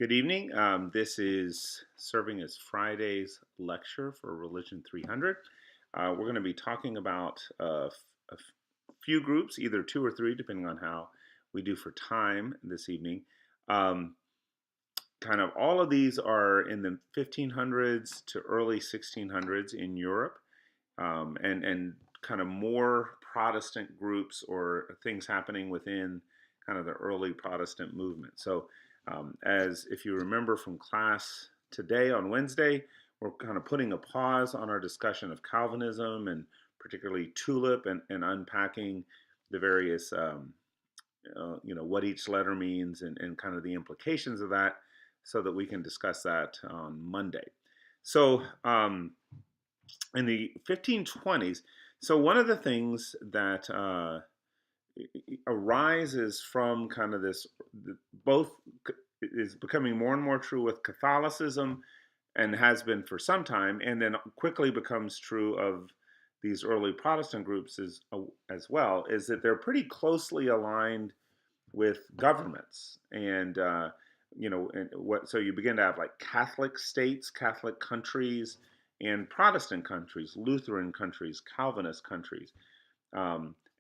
Good evening. This is serving as Friday's lecture for Religion 300. We're going to be talking about few groups, either two or three, depending on how we do for time this evening. Um, Kind of all of these are in the 1500s to early 1600s in Europe, and kind of more Protestant groups or things happening within kind of the early Protestant movement. So, as if you remember from class today on Wednesday, we're kind of putting a pause on our discussion of Calvinism and particularly tulip and unpacking the various, what each letter means and kind of the implications of that so that we can discuss that on Monday. So, in the 1520s, so one of the things that arises from kind of this, both is becoming more and more true with Catholicism and has been for some time, and then quickly becomes true of these early Protestant groups as well, is that they're pretty closely aligned with governments. And what, so you begin to have like Catholic states, Catholic countries, and Protestant countries, Lutheran countries, Calvinist countries.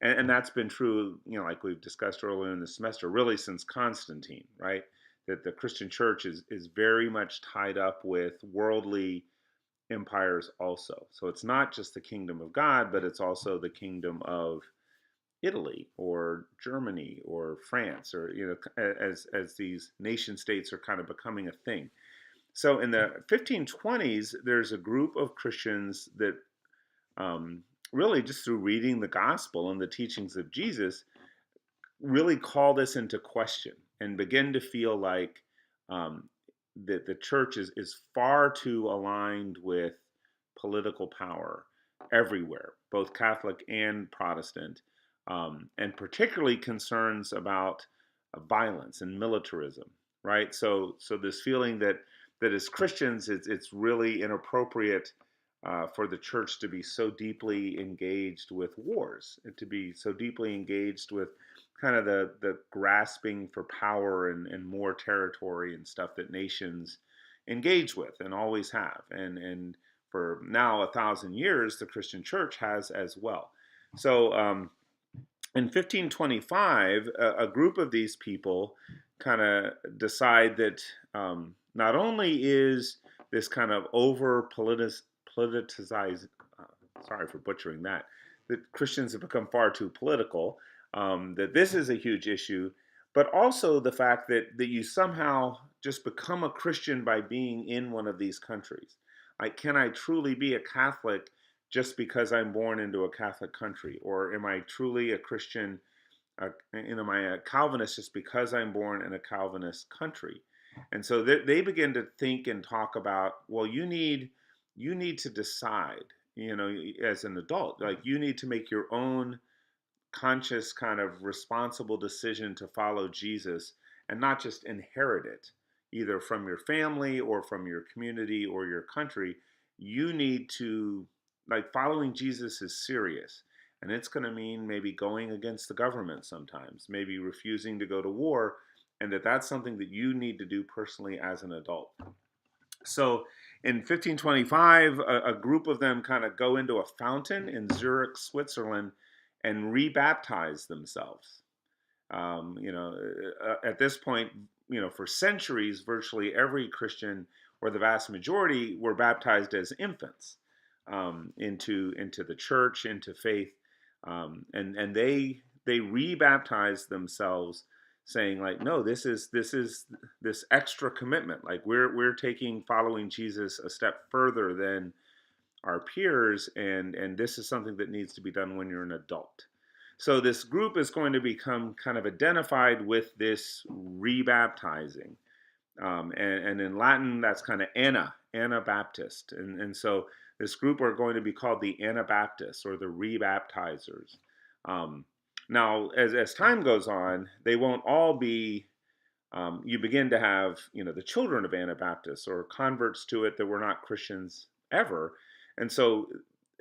And that's been true, like we've discussed earlier in the semester, really since Constantine, right? That the Christian church is very much tied up with worldly empires also. So it's not just the kingdom of God, but it's also the kingdom of Italy or Germany or France, or as these nation states are kind of becoming a thing. So in the 1520s, there's a group of Christians that really just through reading the gospel and the teachings of Jesus really call this into question and begin to feel like that the church is far too aligned with political power everywhere, both Catholic and Protestant, and particularly concerns about violence and militarism, right? So this feeling that as Christians, it's really inappropriate for the church to be so deeply engaged with wars, and to be so deeply engaged with kind of the grasping for power and more territory and stuff that nations engage with and always have. And for now 1,000 years, the Christian church has as well. So in 1525, a group of these people kind of decide that not only is this kind of over politicized, sorry for butchering that Christians have become far too political, that this is a huge issue, but also the fact that you somehow just become a Christian by being in one of these countries. Like, can I truly be a Catholic just because I'm born into a Catholic country? Or am I truly a Christian, am I a Calvinist just because I'm born in a Calvinist country? And so they begin to think and talk about, well, you need to decide, as an adult, like you need to make your own conscious kind of responsible decision to follow Jesus and not just inherit it either from your family or from your community or your country. You need to, like, following Jesus is serious. And it's going to mean maybe going against the government sometimes, maybe refusing to go to war, and that's something that you need to do personally as an adult. So in 1525, a group of them kind of go into a fountain in Zurich, Switzerland, and rebaptize themselves. At this point, for centuries, virtually every Christian, or the vast majority, were baptized as infants into the church, into faith, and they rebaptized themselves, saying like, no, this extra commitment. Like we're taking following Jesus a step further than our peers, and this is something that needs to be done when you're an adult. So this group is going to become kind of identified with this rebaptizing, and in Latin that's kind of Anabaptist, and so this group are going to be called the Anabaptists or the rebaptizers. Now, as time goes on, they won't all be. You begin to have, the children of Anabaptists or converts to it that were not Christians ever, and so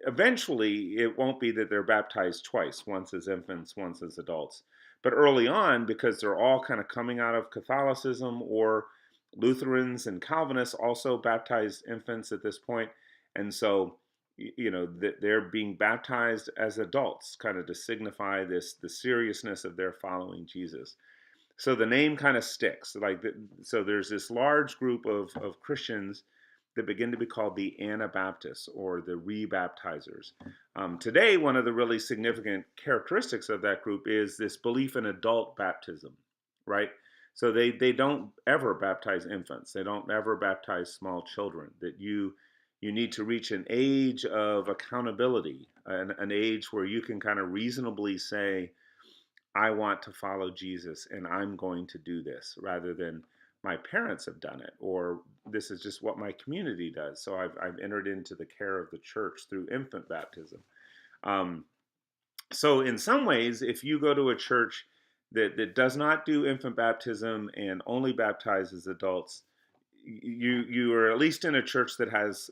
eventually it won't be that they're baptized twice, once as infants, once as adults. But early on, because they're all kind of coming out of Catholicism or Lutherans and Calvinists also baptize infants at this point, and so they're being baptized as adults, kind of to signify the seriousness of their following Jesus. So the name kind of sticks. So there's this large group of Christians that begin to be called the Anabaptists or the rebaptizers. Today, one of the really significant characteristics of that group is this belief in adult baptism, right? So they don't ever baptize infants. They don't ever baptize small children. That you need to reach an age of accountability, an age where you can kind of reasonably say, I want to follow Jesus and I'm going to do this, rather than my parents have done it, or this is just what my community does. So I've entered into the care of the church through infant baptism. Um, so in some ways, if you go to a church that does not do infant baptism and only baptizes adults, you are at least in a church that has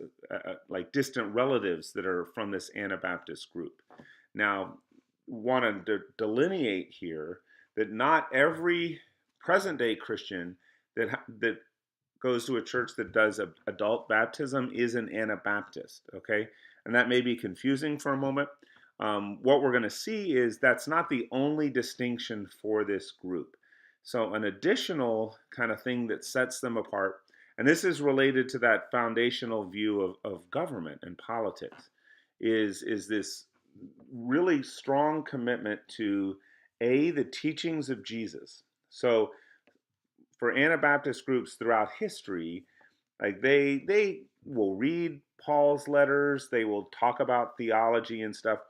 like distant relatives that are from this Anabaptist group. Now, want to delineate here that not every present day Christian that goes to a church that does adult baptism is an Anabaptist. Okay, and that may be confusing for a moment. What we're going to see is that's not the only distinction for this group. So an additional kind of thing that sets them apart, and this is related to that foundational view of government and politics, is this really strong commitment to the teachings of Jesus. So for Anabaptist groups throughout history, like they will read Paul's letters, they will talk about theology and stuff,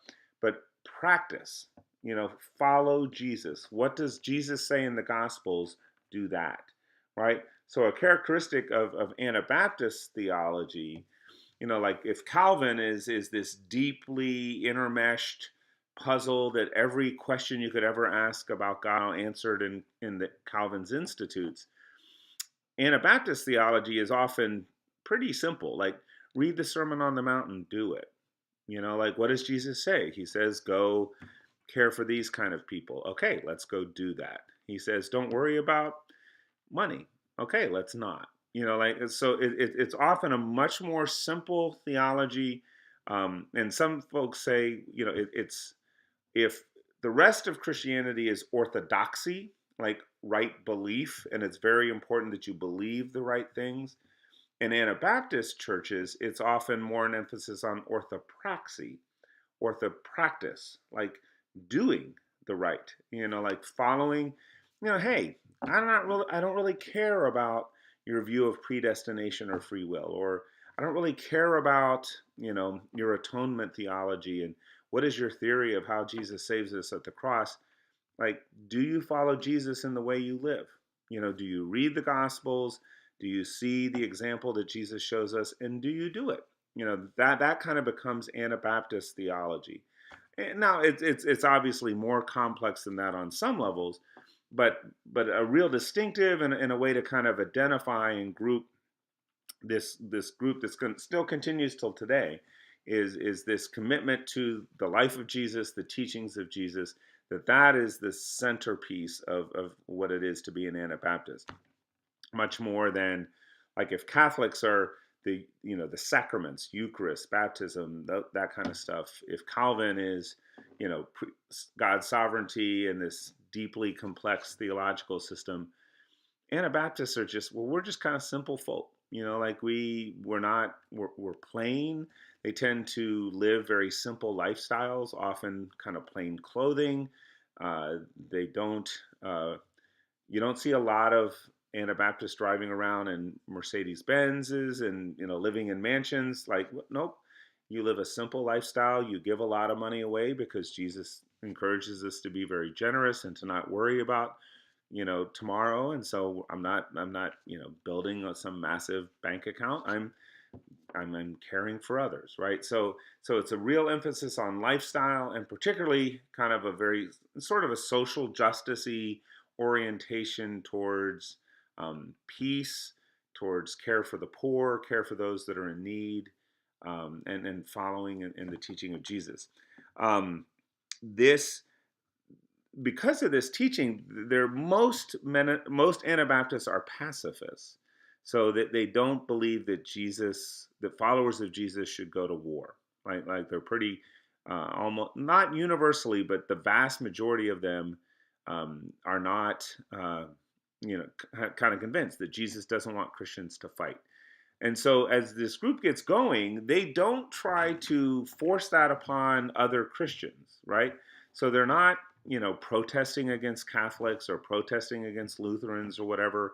but practice, follow Jesus. What does Jesus say in the Gospels? Do that, right? So a characteristic of Anabaptist theology, like if Calvin is this deeply intermeshed puzzle that every question you could ever ask about God answered in the Calvin's Institutes, Anabaptist theology is often pretty simple. Like, read the Sermon on the Mount and do it. Like, what does Jesus say? He says, go care for these kind of people. Okay, let's go do that. He says, don't worry about money. Okay, let's not. So it's often a much more simple theology. And some folks say, it's if the rest of Christianity is orthodoxy, like right belief, and it's very important that you believe the right things. In Anabaptist churches, it's often more an emphasis on orthopraxy, orthopractice, like doing the right, like following, hey, I don't really care about your view of predestination or free will, or I don't really care about, your atonement theology and what is your theory of how Jesus saves us at the cross. Like, do you follow Jesus in the way you live? Do you read the Gospels? Do you see the example that Jesus shows us? And do you do it? That kind of becomes Anabaptist theology. And now it's obviously more complex than that on some levels, but a real distinctive and a way to kind of identify and group this group that's still continues till today is this commitment to the life of Jesus, the teachings of Jesus, that is the centerpiece of what it is to be an Anabaptist. Much more than, like, if Catholics are the sacraments, Eucharist, baptism, that kind of stuff. If Calvin is God's sovereignty and this deeply complex theological system, Anabaptists are just, well, we're just kind of simple folk. Like we're plain. They tend to live very simple lifestyles, often kind of plain clothing. They don't, you don't see a lot of Anabaptists driving around in Mercedes Benzes and, living in mansions. Like, nope. You live a simple lifestyle. You give a lot of money away because Jesus encourages us to be very generous and to not worry about tomorrow. And so I'm not building some massive bank account. I'm caring for others, right? So it's a real emphasis on lifestyle, and particularly kind of a very sort of a social justice-y orientation towards peace, towards care for the poor, care for those that are in need, and following in the teaching of Jesus. This Because of this teaching, most Anabaptists are pacifists. So that they don't believe that followers of Jesus should go to war. Like they're pretty almost not universally, but the vast majority of them are not, kind of convinced that Jesus doesn't want Christians to fight. And so, as this group gets going, they don't try to force that upon other Christians, right? So they're not, protesting against Catholics or protesting against Lutherans or whatever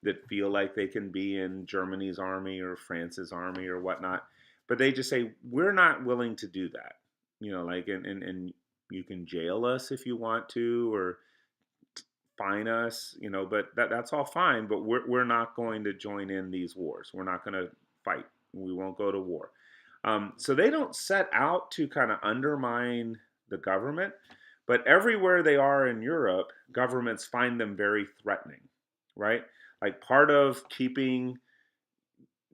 that feel like they can be in Germany's army or France's army or whatnot. But they just say, we're not willing to do that. Like, and you can jail us if you want to, or fine us, but that's all fine, but we're not going to join in these wars. We're not going to fight. We won't go to war. So they don't set out to kind of undermine the government, but everywhere they are in Europe, governments find them very threatening, right? Like part of keeping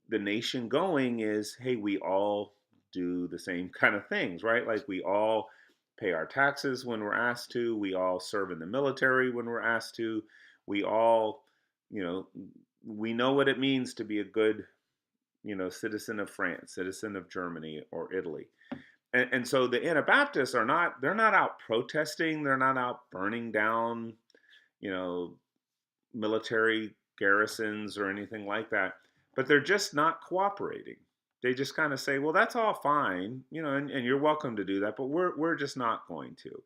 the nation going is, hey, we all do the same kind of things, right? Like we all pay our taxes when we're asked to. We all serve in the military when we're asked to. We all, you know, we know what it means to be a good, citizen of France, citizen of Germany or Italy. And so the Anabaptists they're not out protesting. They're not out burning down, you know, military garrisons or anything like that, but they're just not cooperating. They just kind of say, well, that's all fine, and you're welcome to do that, but we're just not going to.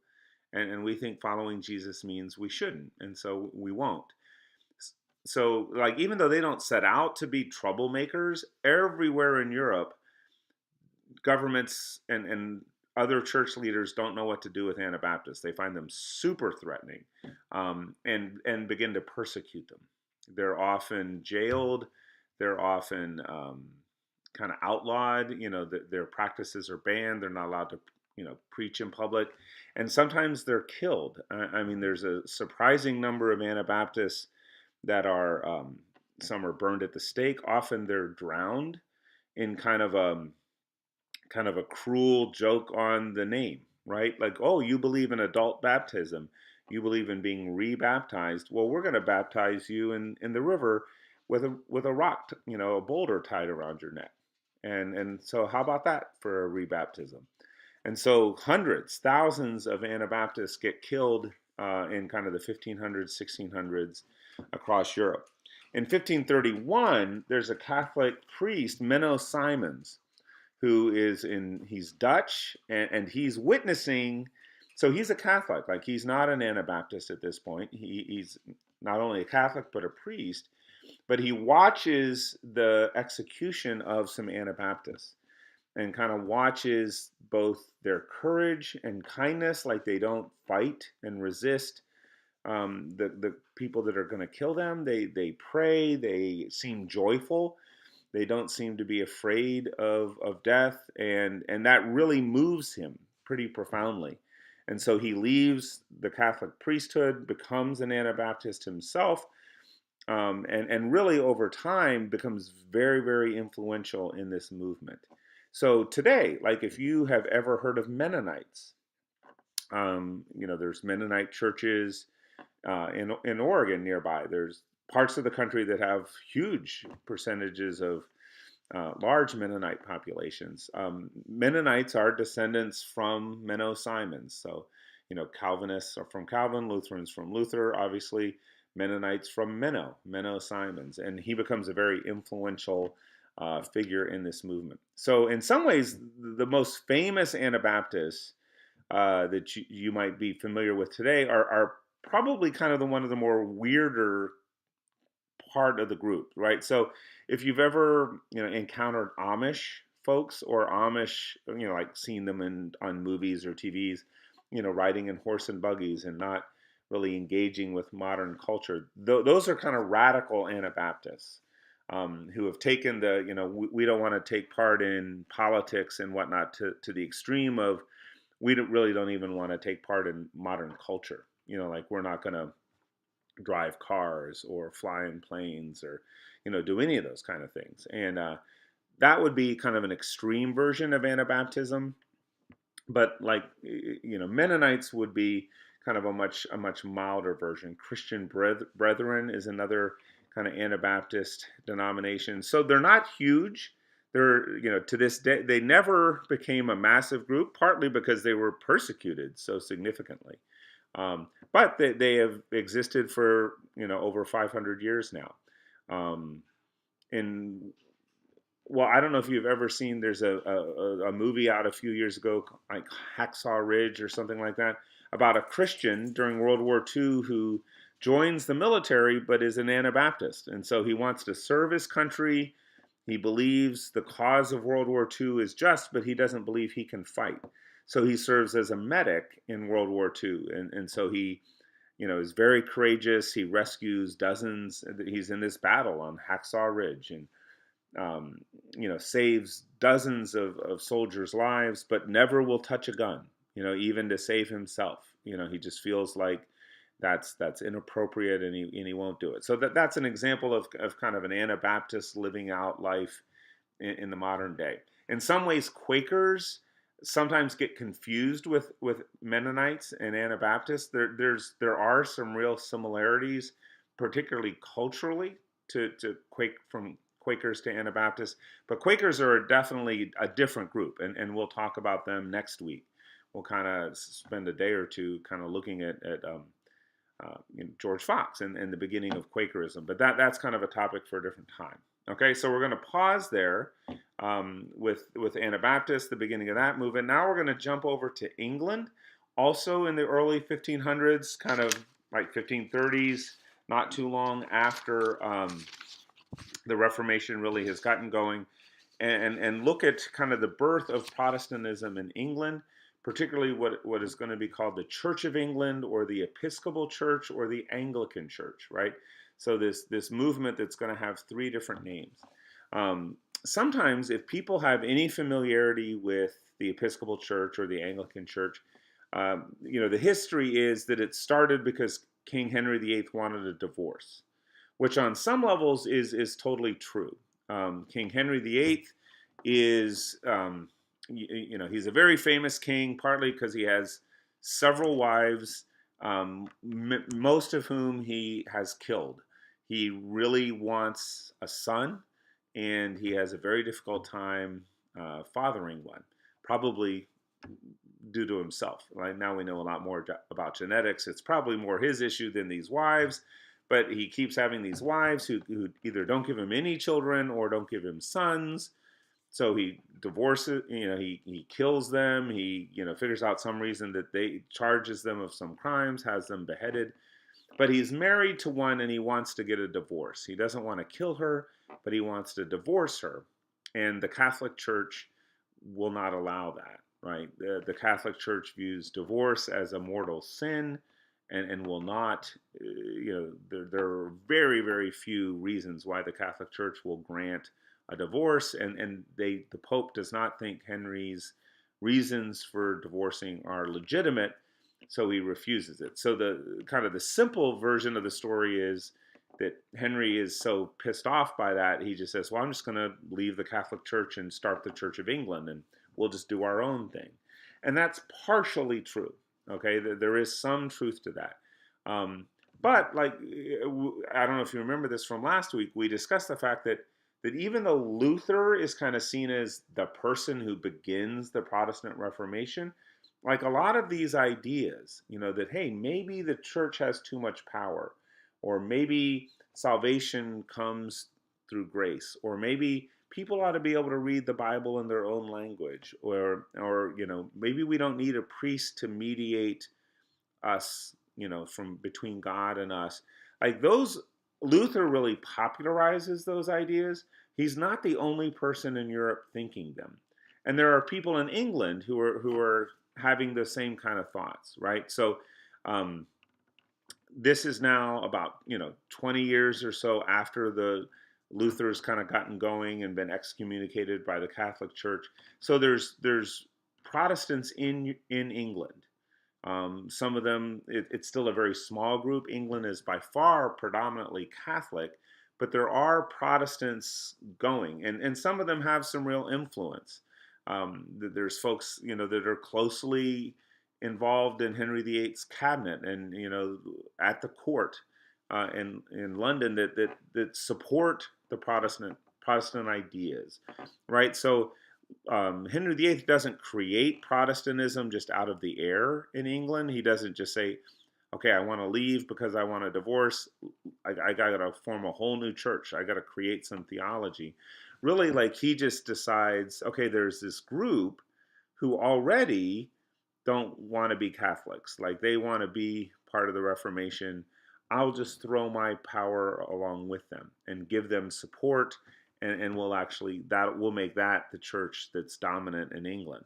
And we think following Jesus means we shouldn't, and so we won't. So, like, even though they don't set out to be troublemakers, everywhere in Europe, governments and other church leaders don't know what to do with Anabaptists. They find them super threatening, and begin to persecute them. They're often jailed. They're often kind of outlawed. Their practices are banned. They're not allowed to preach in public, and sometimes they're killed. I mean, there's a surprising number of Anabaptists that are some are burned at the stake. Often they're drowned in kind of a cruel joke on the name, right? Like, oh, you believe in adult baptism, you believe in being rebaptized. Well, we're going to baptize you in the river with a rock, a boulder tied around your neck. And so how about that for a rebaptism? And so hundreds, thousands of Anabaptists get killed in kind of the 1500s, 1600s across Europe. In 1531, there's a Catholic priest, Menno Simons, he's Dutch, and he's witnessing. So he's a Catholic, like he's not an Anabaptist at this point. He's not only a Catholic but a priest, but he watches the execution of some Anabaptists and kind of watches both their courage and kindness, like they don't fight and resist the people that are going to kill them. They pray. They seem joyful. They don't seem to be afraid of death, and that really moves him pretty profoundly. And so he leaves the Catholic priesthood, becomes an Anabaptist himself, and really over time becomes very, very influential in this movement. So today, like if you have ever heard of Mennonites, there's Mennonite churches in Oregon nearby. There's parts of the country that have huge percentages of large Mennonite populations. Mennonites are descendants from Menno Simons. So, Calvinists are from Calvin, Lutherans from Luther, obviously, Mennonites from Menno Simons. And he becomes a very influential figure in this movement. So, in some ways, the most famous Anabaptists that you might be familiar with today are probably kind of one of the more weirder part of the group, right? So if you've ever encountered Amish folks or Amish, like seen them on movies or TVs, riding in horse and buggies and not really engaging with modern culture, those are kind of radical Anabaptists who have taken we don't want to take part in politics and whatnot to the extreme of really don't even want to take part in modern culture. Like we're not going to drive cars or fly in planes or do any of those kind of things. And that would be kind of an extreme version of Anabaptism. But like Mennonites would be kind of a much milder version. Christian Brethren is another kind of Anabaptist denominations. So they're not huge. They're, to this day, they never became a massive group, partly because they were persecuted so significantly. But they have existed for, over 500 years now. Um, and well, I don't know if you've ever seen. There's a movie out a few years ago, like Hacksaw Ridge or something like that, about a Christian during World War II who joins the military but is an Anabaptist, and so he wants to serve his country. He believes the cause of World War II is just, but he doesn't believe he can fight. So he serves as a medic in World War II, and so he, is very courageous. He rescues dozens. He's in this battle on Hacksaw Ridge, and um, saves dozens of soldiers' lives, but never will touch a gun, even to save himself. He just feels like that's inappropriate, and he won't do it. So that's an example of kind of an Anabaptist living out life in the modern day. In some ways, Quakers sometimes get confused with Mennonites and Anabaptists. There are some real similarities, particularly culturally, to from Quakers to Anabaptists, but Quakers are definitely a different group, and we'll talk about them next week. We'll kind of spend a day or two kind of looking at George Fox and the beginning of Quakerism, but that's kind of a topic for a different time. Okay, so we're going to pause there with Anabaptists, the beginning of that movement. Now we're going to jump over to England, also in the early 1500s, kind of like 1530s, not too long after the Reformation really has gotten going, and look at kind of the birth of Protestantism in England, particularly what is going to be called the Church of England, or the Episcopal Church, or the Anglican Church, right? So this movement that's going to have three different names. Sometimes, if people have any familiarity with the Episcopal Church or the Anglican Church, the history is that it started because King Henry VIII wanted a divorce, which on some levels is totally true. King Henry VIII is, he's a very famous king, partly because he has several wives, most of whom he has killed. He really wants a son, and he has a very difficult time fathering one, probably due to himself. Right now we know a lot more about genetics. It's probably more his issue than these wives, but he keeps having these wives who either don't give him any children or don't give him sons. So he divorces, he kills them. He, figures out some reason that they charges them of some crimes, has them beheaded. But he's married to one, and he wants to get a divorce. He doesn't want to kill her, but he wants to divorce her. And the Catholic Church will not allow that, right? The Catholic Church views divorce as a mortal sin, and will not, there are very, very few reasons why the Catholic Church will grant a divorce, and the Pope does not think Henry's reasons for divorcing are legitimate, so he refuses it. So the kind of the simple version of the story is that Henry is so pissed off by that, he just says, well, I'm just going to leave the Catholic Church and start the Church of England, and we'll just do our own thing. And that's partially true. Okay, there is some truth to that. But like, I don't know if you remember this from last week, we discussed the fact that even though Luther is kind of seen as the person who begins the Protestant Reformation, like a lot of these ideas, that, hey, maybe the church has too much power, or maybe salvation comes through grace, or maybe people ought to be able to read the Bible in their own language, or maybe we don't need a priest to mediate us, from between God and us. Like those, Luther really popularizes those ideas. He's not the only person in Europe thinking them, and there are people in England who are having the same kind of thoughts, right? So this is now about 20 years or so after the Luther's kind of gotten going and been excommunicated by the Catholic Church. So there's Protestants in England. Some of them, it's still a very small group. England is by far predominantly Catholic, but there are Protestants going, and some of them have some real influence. There's folks, that are closely involved in Henry VIII's cabinet and, at the court. in London that support the Protestant ideas, right? So Henry VIII doesn't create Protestantism just out of the air in England. He doesn't just say, okay, I want to leave because I want a divorce. I got to form a whole new church. I got to create some theology. Really, like he just decides, okay, there's this group who already don't want to be Catholics. Like they want to be part of the Reformation. I'll just throw my power along with them and give them support, and we'll actually that will make that the church that's dominant in England.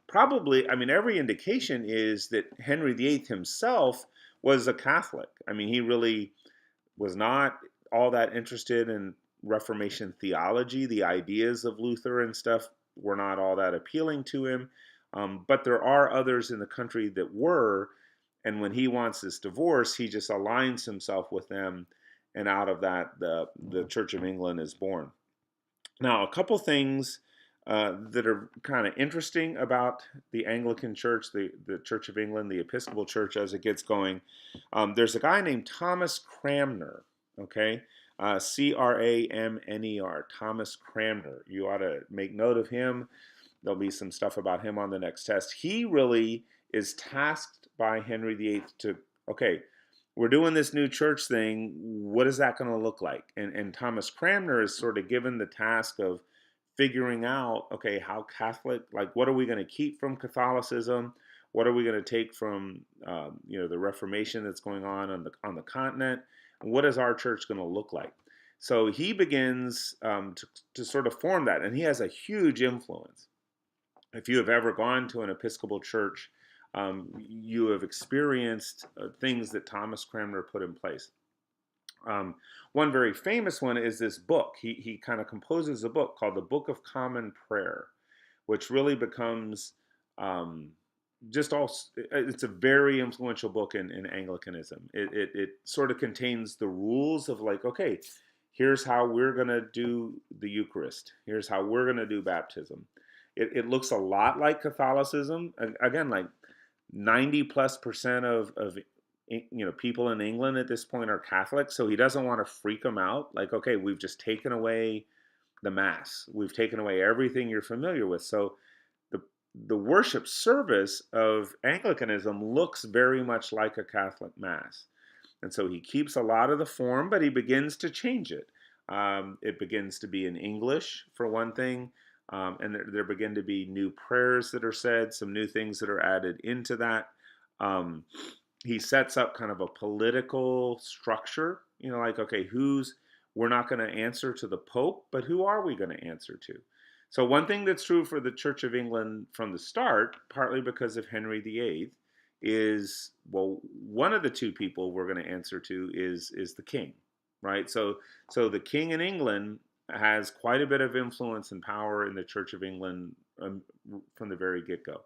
Probably, I mean, every indication is that Henry VIII himself was a Catholic. I mean, he really was not all that interested in Reformation theology. The ideas of Luther and stuff were not all that appealing to him. But there are others in the country that were. And when he wants this divorce, he just aligns himself with them. And out of that, the Church of England is born. Now, a couple things that are kind of interesting about the Anglican Church, the Church of England, the Episcopal Church as it gets going. There's a guy named Thomas Cranmer, okay? Cramner, Thomas Cranmer. You ought to make note of him. There'll be some stuff about him on the next test. He really is tasked by Henry VIII to, okay, we're doing this new church thing. What is that going to look like? And Thomas Cranmer is sort of given the task of figuring out, okay, how Catholic, like what are we going to keep from Catholicism? What are we going to take from, the Reformation that's going on the continent? And what is our church going to look like? So he begins to sort of form that, and he has a huge influence. If you have ever gone to an Episcopal church, you have experienced things that Thomas Cranmer put in place. One very famous one is this book. He kind of composes a book called the Book of Common Prayer, which really becomes it's a very influential book in Anglicanism. It sort of contains the rules of like, okay, here's how we're going to do the Eucharist. Here's how we're going to do baptism. It looks a lot like Catholicism. Again, like 90+% of people in England at this point are Catholic, so he doesn't want to freak them out. Like, okay, we've just taken away the Mass. We've taken away everything you're familiar with. So the worship service of Anglicanism looks very much like a Catholic Mass. And so he keeps a lot of the form, but he begins to change it. It begins to be in English, for one thing. And there begin to be new prayers that are said, some new things that are added into that. He sets up kind of a political structure, like, okay, we're not going to answer to the Pope, but who are we going to answer to? So one thing that's true for the Church of England from the start, partly because of Henry VIII, is, well, one of the two people we're going to answer to is the king, right? So the king in England has quite a bit of influence and power in the Church of England from the very get-go.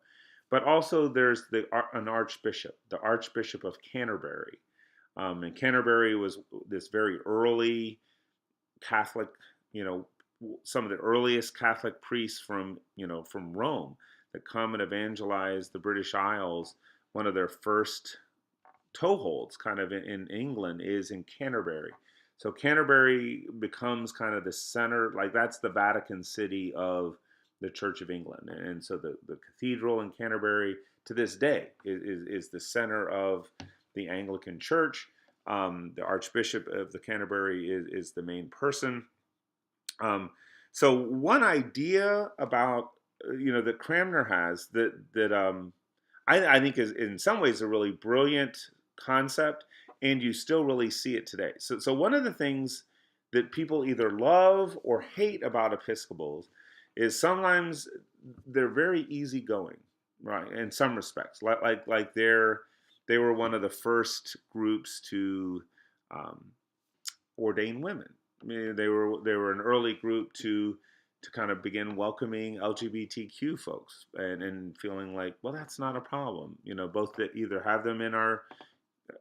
But also there's an archbishop, the Archbishop of Canterbury. And Canterbury was this very early Catholic, some of the earliest Catholic priests from Rome that come and evangelize the British Isles. One of their first toeholds kind of in England is in Canterbury. So Canterbury becomes kind of the center, like that's the Vatican City of the Church of England. And so the cathedral in Canterbury to this day is the center of the Anglican Church. The Archbishop of the Canterbury is the main person. So one idea about, that Cranmer has that I think is in some ways a really brilliant concept, and you still really see it today. So one of the things that people either love or hate about Episcopals is sometimes they're very easygoing, right? In some respects, like they were one of the first groups to ordain women. I mean, they were an early group to kind of begin welcoming LGBTQ folks and feeling like, well, that's not a problem. Both that either have them in our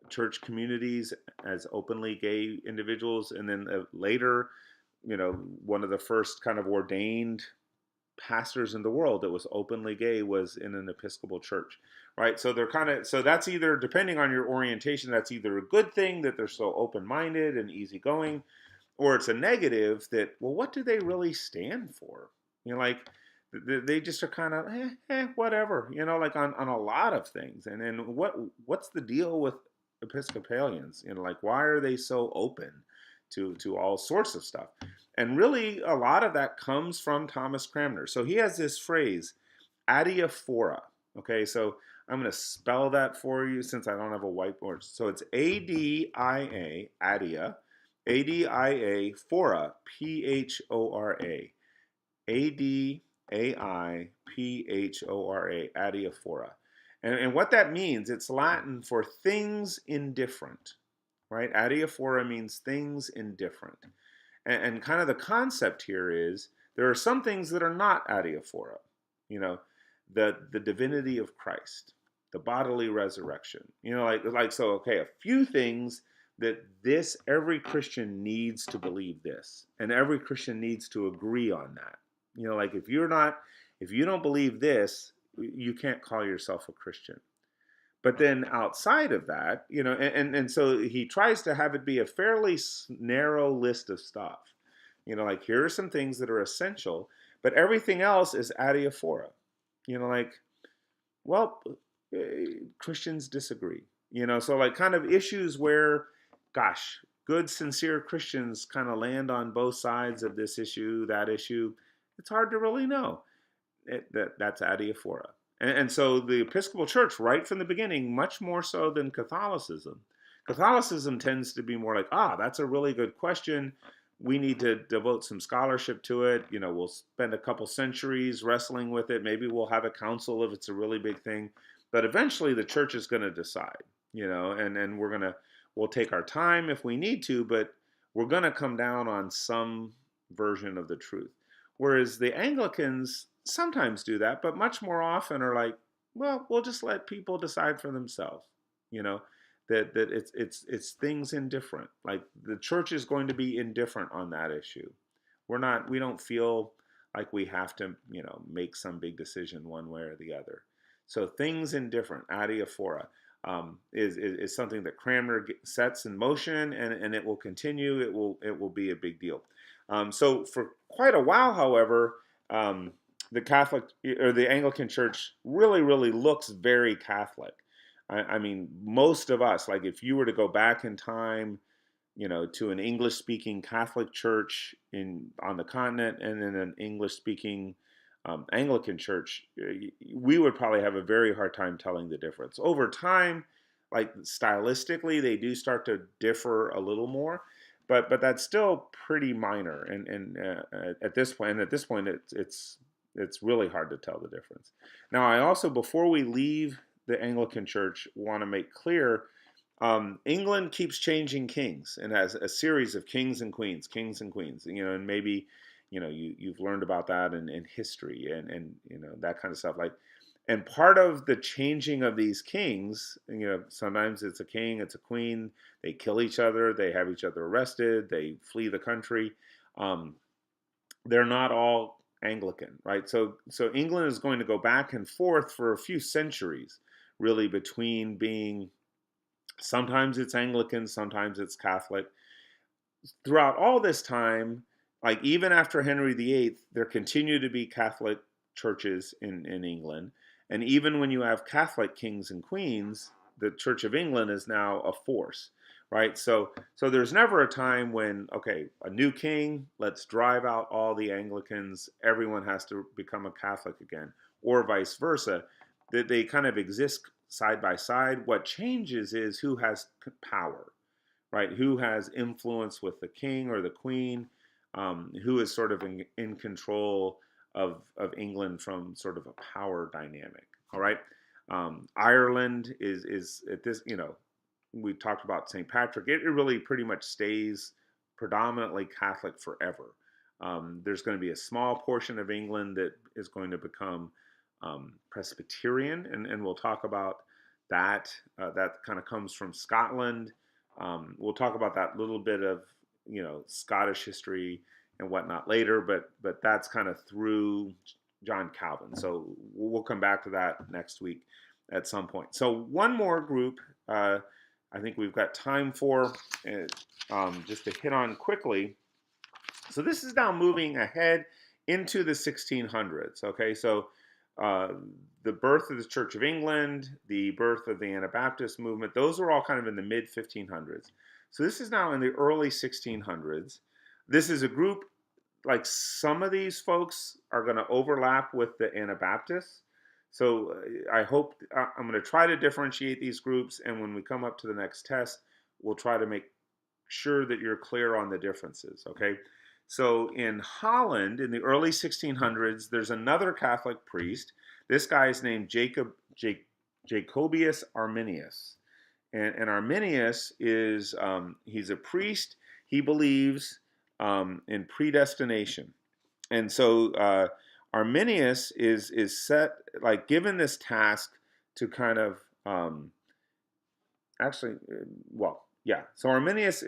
church communities as openly gay individuals, and then later, one of the first kind of ordained pastors in the world that was openly gay was in an Episcopal church, right? So they're kind of, so that's either, depending on your orientation, that's either a good thing that they're so open-minded and easygoing, or it's a negative that, well, what do they really stand for? Like they just are kind of whatever, like on a lot of things. And then what's the deal with Episcopalians? Like why are they so open to all sorts of stuff? And really, a lot of that comes from Thomas Cranmer. So he has this phrase, adiaphora. Okay, so I'm going to spell that for you since I don't have a whiteboard. So it's A-D-I-A, adia, A-D-I-A, phora, P-H-O-R-A, A-D-A-I-P-H-O-R-A, adiaphora. And what that means, it's Latin for things indifferent, right? Adiaphora means things indifferent. And kind of the concept here is there are some things that are not adiaphora. You know, the divinity of Christ, the bodily resurrection. Like so. Okay, a few things that every Christian needs to believe this, and every Christian needs to agree on that. Like if you don't believe this, you can't call yourself a Christian. But then outside of that, and so he tries to have it be a fairly narrow list of stuff. Like here are some things that are essential, but everything else is adiaphora. Like, well, Christians disagree. So like kind of issues where, gosh, good, sincere Christians kind of land on both sides of this issue, that issue. It's hard to really know. That's adiaphora. And so the Episcopal Church, right from the beginning, much more so than Catholicism. Catholicism tends to be more like, that's a really good question. We need to devote some scholarship to it. We'll spend a couple centuries wrestling with it. Maybe we'll have a council if it's a really big thing. But eventually the church is going to decide, and we'll take our time if we need to, but we're going to come down on some version of the truth. Whereas the Anglicans sometimes do that, but much more often are like, well, we'll just let people decide for themselves. That it's things indifferent. Like the church is going to be indifferent on that issue. We don't feel like we have to, make some big decision one way or the other. So things indifferent, adiaphora, is something that Cranmer sets in motion, and it will continue. It will be a big deal. So for quite a while, however, the Catholic or the Anglican Church really, really looks very Catholic. I mean, most of us, like if you were to go back in time, to an English-speaking Catholic church on the continent and in an English-speaking Anglican church, we would probably have a very hard time telling the difference. Over time, like stylistically, they do start to differ a little more, but that's still pretty minor. And at this point, it's really hard to tell the difference. Now, I also, before we leave the Anglican Church, want to make clear, England keeps changing kings and has a series of kings and queens, and maybe, you've learned about that in history and that kind of stuff. And part of the changing of these kings, sometimes it's a king, it's a queen, they kill each other, they have each other arrested, they flee the country. They're not all Anglican, right? So England is going to go back and forth for a few centuries, really, between being, sometimes it's Anglican, sometimes it's Catholic. Throughout all this time, like even after Henry VIII, there continue to be Catholic churches in England. And even when you have Catholic kings and queens, the Church of England is now a force, right? So there's never a time when, okay, a new king, let's drive out all the Anglicans, everyone has to become a Catholic again, or vice versa. They kind of exist side by side. What changes is who has power, right? Who has influence with the king or the queen, who is sort of in control of England from sort of a power dynamic. All right. Ireland is at this, we talked about St. Patrick. It really pretty much stays predominantly Catholic forever. There's going to be a small portion of England that is going to become Presbyterian, and we'll talk about that. That kind of comes from Scotland. We'll talk about that little bit of Scottish history and whatnot later, but that's kind of through John Calvin. So we'll come back to that next week. at some point. So one more group I think we've got time for, just to hit on quickly. So this is now moving ahead into the 1600s. Okay, so uh, the birth of the Church of England, the birth of the Anabaptist movement, those are all kind of in the mid 1500s. So this is now in the early 1600s. This is a group, like some of these folks are going to overlap with the Anabaptists. So I hope I'm going to try to differentiate these groups, and when we come up to the next test, we'll try to make sure that you're clear on the differences. Okay. So in Holland, in the early 1600s, there's another Catholic priest. This guy is named Jacobius Arminius, and Arminius is he's a priest. He believes in predestination, and so Arminius is set, like, given this task to kind of actually, well, yeah. So Arminius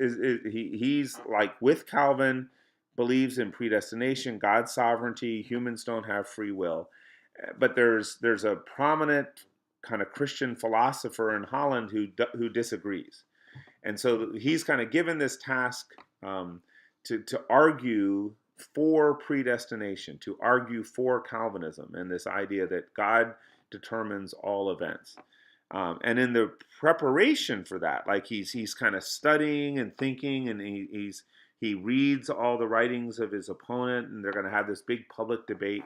he's like with Calvin, believes in predestination, God's sovereignty. Humans don't have free will, but there's a prominent kind of Christian philosopher in Holland who disagrees, and so he's kind of given this task to argue for predestination, to argue for Calvinism and this idea that God determines all events. And in the preparation for that, like he's kind of studying and thinking, and he reads all the writings of his opponent, and they're going to have this big public debate.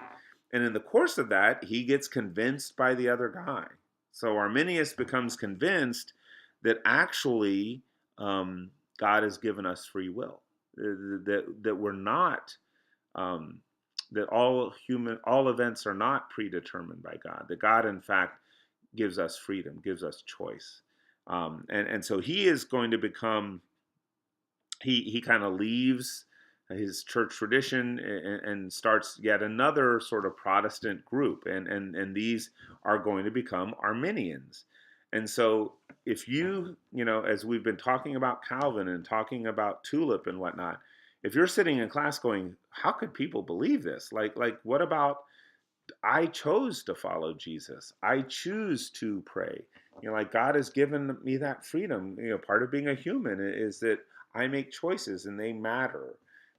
And in the course of that, he gets convinced by the other guy. So Arminius becomes convinced that actually God has given us free will, that we're not, that all events are not predetermined by God. That God, in fact, gives us freedom, gives us choice. And so he is going to become, he kind of leaves his church tradition and starts yet another sort of Protestant group, and these are going to become Arminians. And so if as we've been talking about Calvin and talking about Tulip and whatnot, if you're sitting in class going, how could people believe this? Like what about, I chose to follow Jesus. I choose to pray. Like God has given me that freedom. Part of being a human is that I make choices and they matter.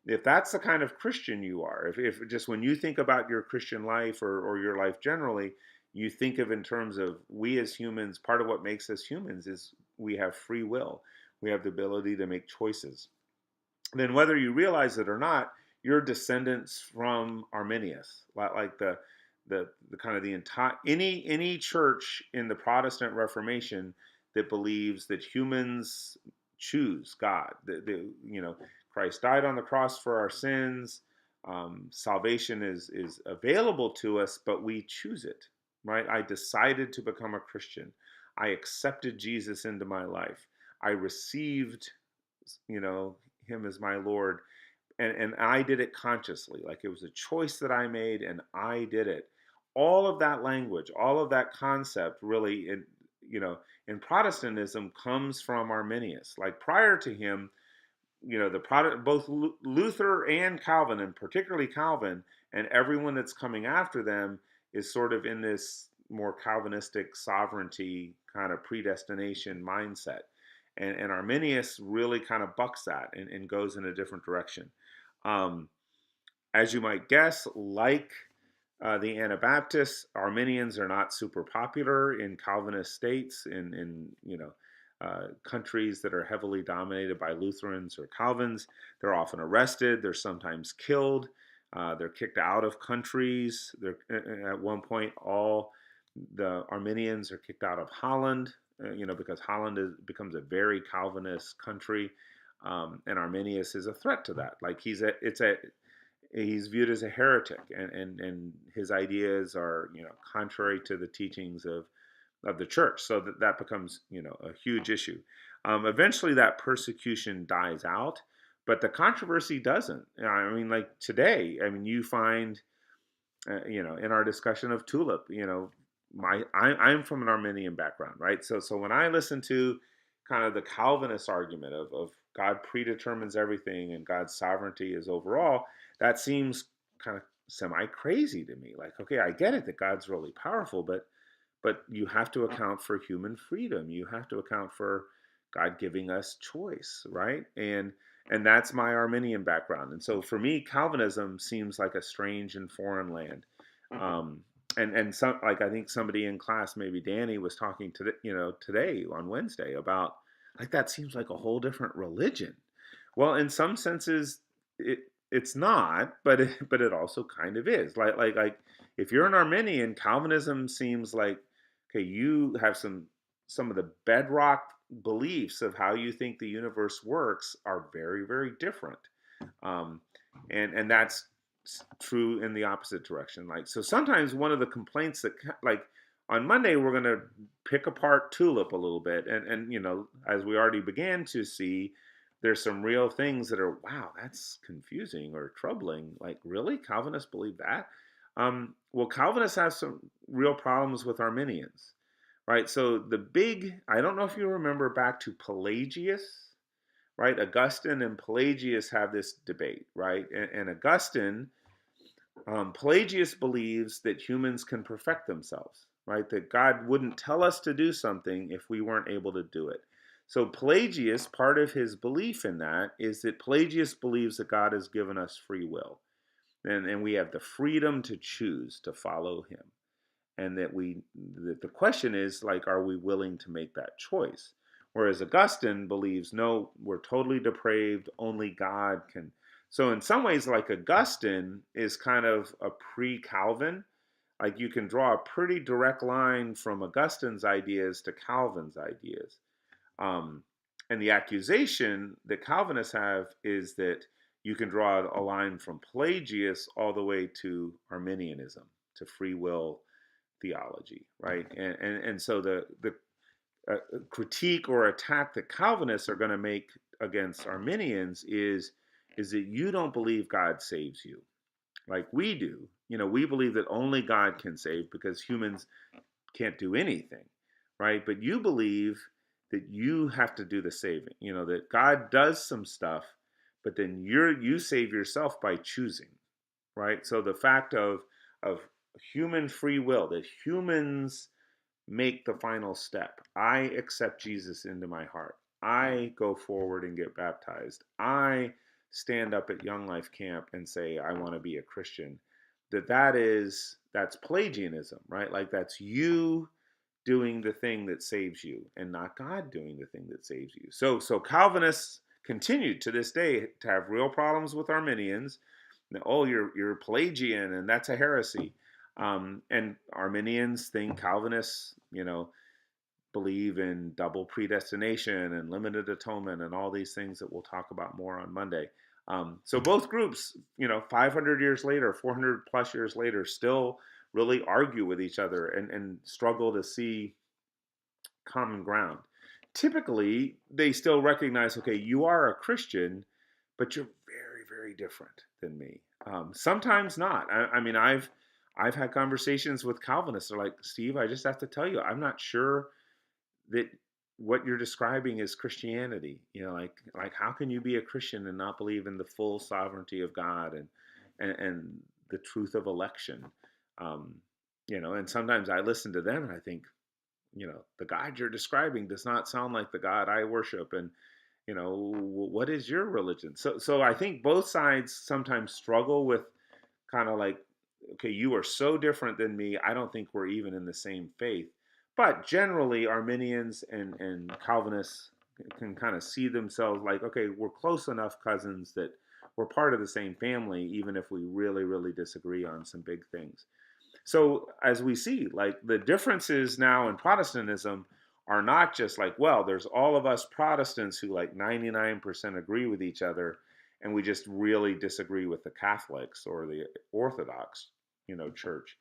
If that's the kind of Christian you are, if just when you think about your Christian life or your life generally, you think of in terms of we as humans, part of what makes us humans is we have free will. We have the ability to make choices. Then whether you realize it or not, you're descendants from Arminius, like the kind of the entire any church in the Protestant Reformation that believes that humans choose God. Christ died on the cross for our sins. Salvation is available to us, but we choose it. Right? I decided to become a Christian. I accepted Jesus into my life. I received, him as my Lord, and I did it consciously. Like it was a choice that I made, and I did it. All of that language, all of that concept, really, in Protestantism, comes from Arminius. Like prior to him, both Luther and Calvin, and particularly Calvin, and everyone that's coming after them is sort of in this more Calvinistic sovereignty kind of predestination mindset. And Arminius really kind of bucks that and goes in a different direction. Um, as you might guess, like the Anabaptists, Arminians are not super popular in Calvinist states, in countries that are heavily dominated by Lutherans or Calvins. They're often arrested. They're sometimes killed. They're kicked out of countries. At one point, all the Arminians are kicked out of Holland, because Holland becomes a very Calvinist country, and Arminius is a threat to that. Like he's viewed as a heretic, and his ideas are contrary to the teachings of the church. So that becomes a huge issue. Eventually, that persecution dies out, but the controversy doesn't. I mean, like today, you find in our discussion of Tulip, I'm from an Arminian background, right? So when I listen to kind of the Calvinist argument of God predetermines everything and God's sovereignty is overall, that seems kind of semi crazy to me. Like, okay, I get it that God's really powerful, but but you have to account for human freedom. You have to account for God giving us choice, right? And that's my Arminian background. And so for me, Calvinism seems like a strange and foreign land. Um, and some, like, I think somebody in class, maybe Danny, was talking to today on Wednesday about, like, that seems like a whole different religion. Well, in some senses, it's not, but it also kind of is. Like if you're an Arminian, Calvinism seems like, okay, you have some of the bedrock beliefs of how you think the universe works are very, very different. Um, and that's true in the opposite direction. Like, so sometimes one of the complaints that, like, on Monday we're going to pick apart Tulip a little bit, and as we already began to see, there's some real things that are, wow, that's confusing or troubling. Like, really, Calvinists believe that? Well, Calvinists have some real problems with Arminians, right? So I don't know if you remember back to Pelagius, right? Augustine and Pelagius have this debate, right? And Augustine, Pelagius believes that humans can perfect themselves, right? That God wouldn't tell us to do something if we weren't able to do it. So Pelagius, part of his belief in that is that Pelagius believes that God has given us free will. And we have the freedom to choose to follow him. And that the question is, like, are we willing to make that choice? Whereas Augustine believes, no, we're totally depraved, only God can. So in some ways, like, Augustine is kind of a pre-Calvin. Like, you can draw a pretty direct line from Augustine's ideas to Calvin's ideas. Um, and the accusation that Calvinists have is that you can draw a line from Pelagius all the way to Arminianism, to free will theology, right? And so the critique or attack that Calvinists are going to make against Arminians is that you don't believe God saves you like we do. We believe that only God can save because humans can't do anything, right? But you believe that you have to do the saving. That God does some stuff, but then you save yourself by choosing, right? So the fact of human free will, that humans make the final step. I accept Jesus into my heart. I go forward and get baptized. I stand up at Young Life Camp and say, I want to be a Christian. That's Pelagianism, right? Like, that's you doing the thing that saves you and not God doing the thing that saves you. So Calvinists continue to this day to have real problems with Arminians. Oh, you're Pelagian and that's a heresy. And Arminians think Calvinists, believe in double predestination and limited atonement and all these things that we'll talk about more on Monday. So both groups, 500 years later, 400 plus years later, still really argue with each other and struggle to see common ground. Typically, they still recognize, okay, you are a Christian, but you're very, very different than me. Sometimes not. I mean, I've had conversations with Calvinists. They're like, Steve, I just have to tell you, I'm not sure that what you're describing is Christianity. Like how can you be a Christian and not believe in the full sovereignty of God and the truth of election? And sometimes I listen to them and I think, the God you're describing does not sound like the God I worship. And, what is your religion? So I think both sides sometimes struggle with kind of like, okay, you are so different than me. I don't think we're even in the same faith. But generally, Arminians and Calvinists can kind of see themselves like, okay, we're close enough cousins that we're part of the same family, even if we really, really disagree on some big things. So as we see, like, the differences now in Protestantism are not just like, well, there's all of us Protestants who like 99% agree with each other, and we just really disagree with the Catholics or the Orthodox, church.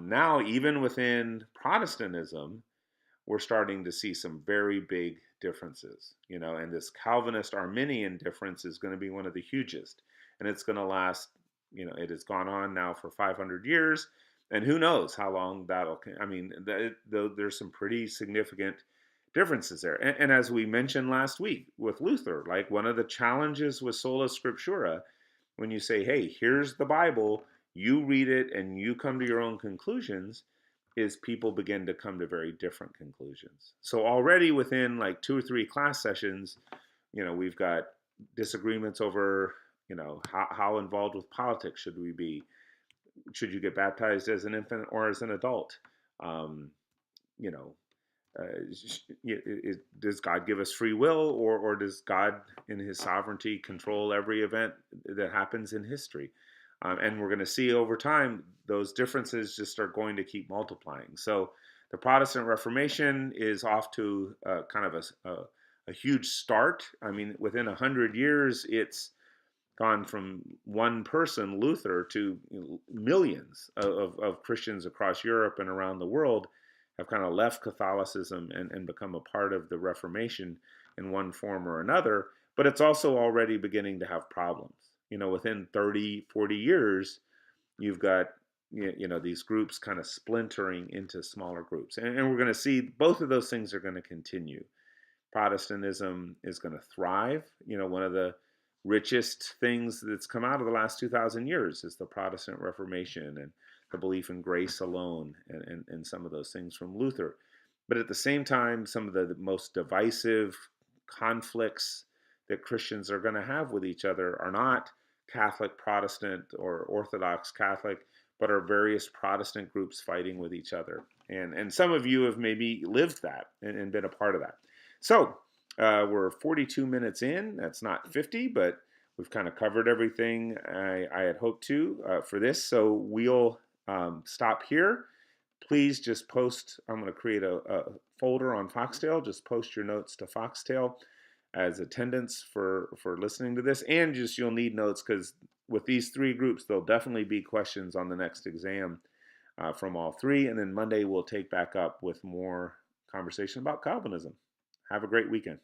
Now, even within Protestantism, we're starting to see some very big differences, and this Calvinist Arminian difference is going to be one of the hugest, and it's going to last, it has gone on now for 500 years, and who knows how long I mean, there's some pretty significant differences there. And as we mentioned last week with Luther, like, one of the challenges with sola scriptura, when you say, hey, here's the Bible, you read it and you come to your own conclusions, is people begin to come to very different conclusions. So already within like 2 or 3 class sessions, we've got disagreements over, how involved with politics should we be? Should you get baptized as an infant or as an adult? Um, you know, does God give us free will, or does God, in His sovereignty, control every event that happens in history? And we're going to see over time those differences just are going to keep multiplying. So the Protestant Reformation is off to kind of a huge start. I mean, within 100 years, it's gone from one person, Luther, to millions of Christians across Europe and around the world have kind of left Catholicism and become a part of the Reformation in one form or another. But it's also already beginning to have problems. Within 30, 40 years, you've got these groups kind of splintering into smaller groups. And we're going to see both of those things are going to continue. Protestantism is going to thrive. One of the richest things that's come out of the last 2,000 years is the Protestant Reformation and the belief in grace alone and some of those things from Luther. But at the same time, some of the most divisive conflicts that Christians are going to have with each other are not Catholic, Protestant, or Orthodox Catholic, but are various Protestant groups fighting with each other. And some of you have maybe lived that and been a part of that. So we're 42 minutes in. That's not 50, but we've kind of covered everything I had hoped to for this. So we'll stop here. Please just post. I'm going to create a folder on Foxtail. Just post your notes to Foxtail as attendance for listening to this. And just you'll need notes because with these 3 groups, there'll definitely be questions on the next exam from all 3. And then Monday, we'll take back up with more conversation about Calvinism. Have a great weekend.